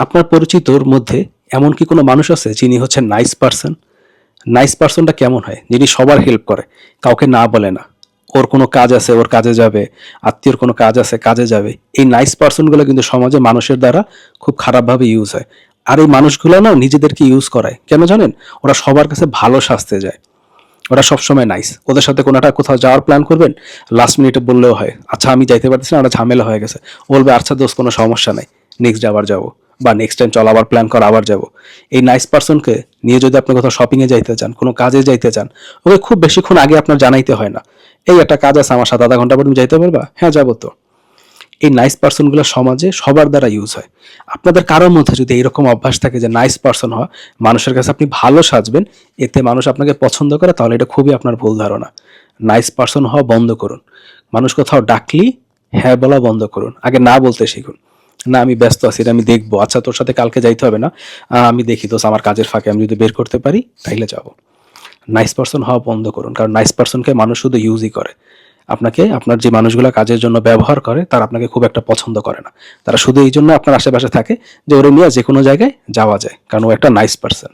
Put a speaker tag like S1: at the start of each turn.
S1: আপনার পরিচিতর মধ্যে এমন কি কোনো মানুষ আছে যিনি হচ্ছে নাইস পারসন? নাইস পারসনটা কেমন হয়? যিনি সবার হেল্প করে, কাউকে না বলে না। ওর কোনো কাজ আছে, ওর কাজে যাবে। আত্মীয়র কোনো কাজ আছে, কাজে যাবে। এই নাইস পারসনগুলো কিন্তু সমাজে মানুষের দ্বারা খুব খারাপভাবে ইউজ হয়। আর এই মানুষগুলো না নিজেদেরকে ইউজ করায়। কেন জানেন? ওরা সবার কাছে ভালো সাজতে যায়। ওরা সবসময় নাইস। ওদের সাথে কোনো একটা কোথাও যাওয়ার প্ল্যান করবেন, লাস্ট মিনিটে বললেও হয়, আচ্ছা আমি যাইতে পারতেছি না, একটা ঝামেলা হয়ে গেছে। ও বলবে, আচ্ছা দোস্ত কোনো সমস্যা নাই, নেক্সট আবার যাবো, বা নেক্সট টাইম চল আবার প্ল্যান কর, আবার যাবো। এই নাইস পারসনকে নিয়ে যদি আপনি কোথাও শপিংয়ে যাইতে চান, কোনো কাজে যাইতে চান, ওকে খুব বেশিক্ষণ আগে আপনার জানাইতে হয় না। এই একটা কাজ আছে আমার সাথে, 0.5 ঘন্টা পর তুমি যাইতে পারবা? হ্যাঁ যাবো তো। এই নাইস পারসনগুলো সমাজে সবার দ্বারা ইউজ হয়। আপনাদের কারোর মধ্যে যদি এরকম অভ্যাস থাকে যে নাইস পারসন হওয়া, মানুষের কাছে আপনি ভালো সাজবেন, এতে মানুষ আপনাকে পছন্দ করে, তাহলে এটা খুবই আপনার ভুল ধারণা। নাইস পারসন হওয়া বন্ধ করুন। মানুষ কোথাও ডাকলি হ্যাঁ বলা বন্ধ করুন। আগে না বলতে শিখুন। না আমি ব্যস্ত আছি, এটা আমি দেখবো, আচ্ছা তোর সাথে কালকে যাইতে হবে না, আমি দেখি দোস্ত আমার কাজের ফাঁকে আমি যদি বের করতে পারি তাইলে যাবো। নাইস পারসন হওয়া বন্ধ করুন, কারণ নাইস পারসনকে মানুষ শুধু ইউজই করে। আপনাকে আপনার যে মানুষগুলো কাজের জন্য ব্যবহার করে তারা আপনাকে খুব একটা পছন্দ করে না। তারা শুধু এই জন্য আপনার আশেপাশে থাকে যে ওরে নিয়ে যে কোনো জায়গায় যাওয়া যায়, কারণ ও একটা নাইস পারসন।